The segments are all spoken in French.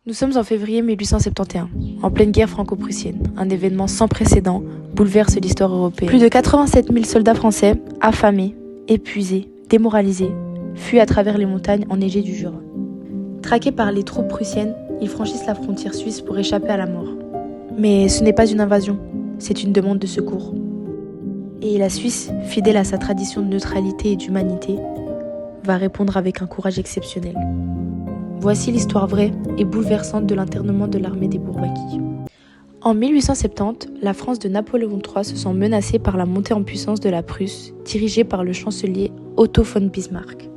Nous sommes en février 1871, en pleine guerre franco-prussienne. Un événement sans précédent bouleverse l'histoire européenne. Plus de 87 000 soldats français, affamés, épuisés, démoralisés, fuient à travers les montagnes enneigées du Jura. Traqués par les troupes prussiennes, ils franchissent la frontière suisse pour échapper à la mort. Mais ce n'est pas une invasion, c'est une demande de secours. Et la Suisse, fidèle à sa tradition de neutralité et d'humanité, va répondre avec un courage exceptionnel. Voici l'histoire vraie et bouleversante de l'internement de l'armée des Bourbaki. En 1870, la France de Napoléon III se sent menacée par la montée en puissance de la Prusse, dirigée par le chancelier Otto von Bismarck.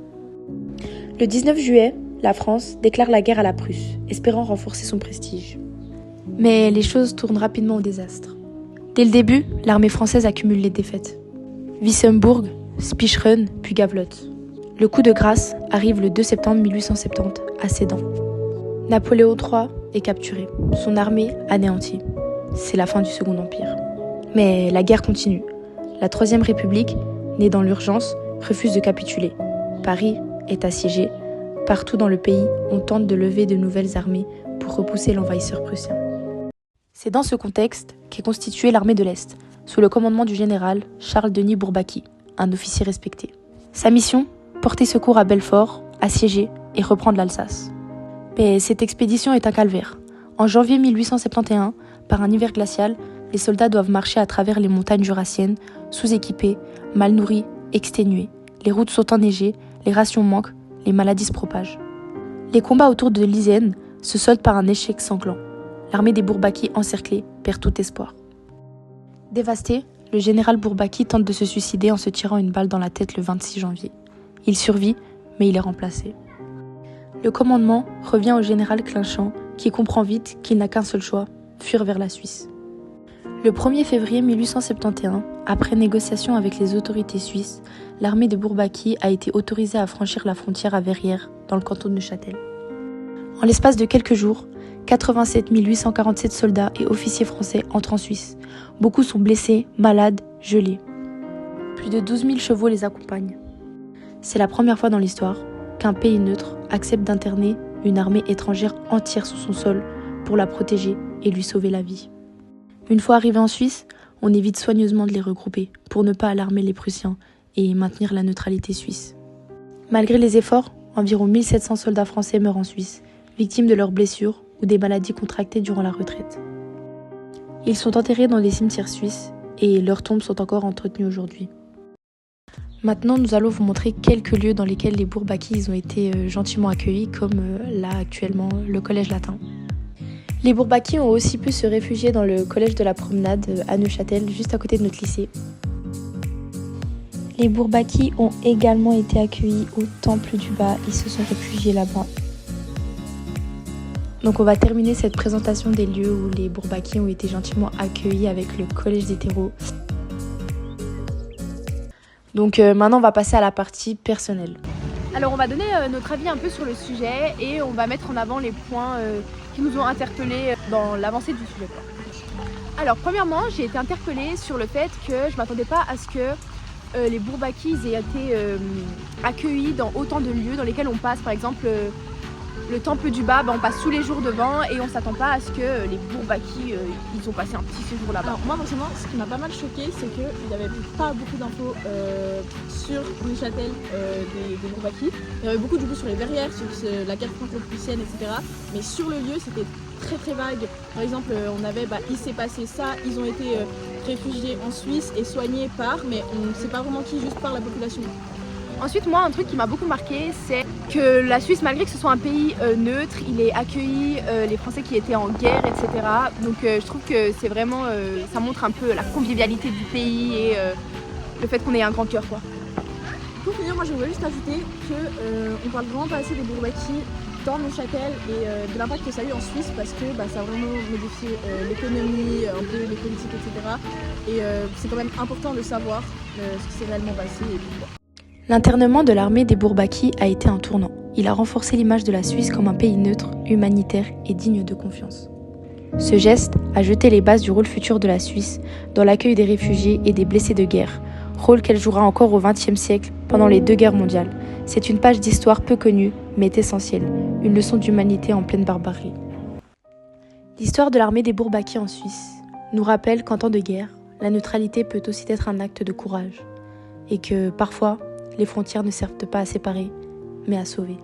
Le 19 juillet, la France déclare la guerre à la Prusse, espérant renforcer son prestige. Mais les choses tournent rapidement au désastre. Dès le début, l'armée française accumule les défaites. Wissembourg, Spicherön, puis Gravelotte. Le coup de grâce arrive le 2 septembre 1870 à Sedan. Napoléon III est capturé, son armée anéantie. C'est la fin du Second Empire. Mais la guerre continue. La Troisième République, née dans l'urgence, refuse de capituler. Paris est assiégé. Partout dans le pays, on tente de lever de nouvelles armées pour repousser l'envahisseur prussien. C'est dans ce contexte qu'est constituée l'armée de l'Est, sous le commandement du général Charles-Denis Bourbaki, un officier respecté. Sa mission ? Porter secours à Belfort, assiéger et reprendre l'Alsace. Mais cette expédition est un calvaire. En janvier 1871, par un hiver glacial, les soldats doivent marcher à travers les montagnes jurassiennes, sous-équipés, mal nourris, exténués. Les routes sont enneigées, les rations manquent, les maladies se propagent. Les combats autour de Liséne se soldent par un échec sanglant. L'armée des Bourbaki encerclée perd tout espoir. Dévasté, le général Bourbaki tente de se suicider en se tirant une balle dans la tête le 26 janvier. Il survit, mais il est remplacé. Le commandement revient au général Clinchamp, qui comprend vite qu'il n'a qu'un seul choix, fuir vers la Suisse. Le 1er février 1871, après négociation avec les autorités suisses, l'armée de Bourbaki a été autorisée à franchir la frontière à Verrières, dans le canton de Neuchâtel. En l'espace de quelques jours, 87 847 soldats et officiers français entrent en Suisse. Beaucoup sont blessés, malades, gelés. Plus de 12 000 chevaux les accompagnent. C'est la première fois dans l'histoire qu'un pays neutre accepte d'interner une armée étrangère entière sous son sol pour la protéger et lui sauver la vie. Une fois arrivés en Suisse, on évite soigneusement de les regrouper pour ne pas alarmer les Prussiens et maintenir la neutralité suisse. Malgré les efforts, environ 1700 soldats français meurent en Suisse, victimes de leurs blessures ou des maladies contractées durant la retraite. Ils sont enterrés dans des cimetières suisses et leurs tombes sont encore entretenues aujourd'hui. Maintenant, nous allons vous montrer quelques lieux dans lesquels les Bourbaki ont été gentiment accueillis, comme là actuellement le collège latin. Les Bourbaki ont aussi pu se réfugier dans le collège de la Promenade à Neuchâtel, juste à côté de notre lycée. Les Bourbaki ont également été accueillis au Temple du Bas, ils se sont réfugiés là-bas. Donc on va terminer cette présentation des lieux où les Bourbaki ont été gentiment accueillis avec le collège des terreaux. Donc maintenant on va passer à la partie personnelle. Alors on va donner notre avis un peu sur le sujet et on va mettre en avant les points qui nous ont interpellés dans l'avancée du sujet. Alors premièrement, j'ai été interpellée sur le fait que je ne m'attendais pas à ce que les Bourbaki aient été accueillis dans autant de lieux dans lesquels on passe. Par exemple le temple du Bas, on passe tous les jours devant et on ne s'attend pas à ce que les Bourbaki ils ont passé un petit séjour là-bas. Alors moi forcément, ce qui m'a pas mal choqué, c'est qu'il n'y avait pas beaucoup d'infos sur Neuchâtel des Bourbaki. Il y avait beaucoup du coup sur les Verrières, sur la guerre franco-prussienne, etc. Mais sur le lieu, c'était très très vague. Par exemple, on avait il s'est passé ça, ils ont été réfugiés en Suisse et soignés par, mais on ne sait pas vraiment qui, juste par la population. Ensuite, moi, un truc qui m'a beaucoup marqué, c'est que la Suisse, malgré que ce soit un pays neutre, il est accueilli les Français qui étaient en guerre, etc. Donc je trouve que c'est vraiment, ça montre un peu la convivialité du pays et le fait qu'on ait un grand cœur, quoi. Pour finir, moi je voulais juste ajouter qu'on parle vraiment pas assez des Bourbaki dans Neuchâtel et de l'impact que ça a eu en Suisse parce que ça a vraiment modifié l'économie, un peu les politiques, etc. Et c'est quand même important de savoir ce qui s'est réellement passé et tout, quoi. L'internement de l'armée des Bourbaki a été un tournant. Il a renforcé l'image de la Suisse comme un pays neutre, humanitaire et digne de confiance. Ce geste a jeté les bases du rôle futur de la Suisse dans l'accueil des réfugiés et des blessés de guerre, rôle qu'elle jouera encore au XXe siècle pendant les 2 guerres mondiales. C'est une page d'histoire peu connue, mais essentielle, une leçon d'humanité en pleine barbarie. L'histoire de l'armée des Bourbaki en Suisse nous rappelle qu'en temps de guerre, la neutralité peut aussi être un acte de courage et que parfois, les frontières ne servent pas à séparer, mais à sauver.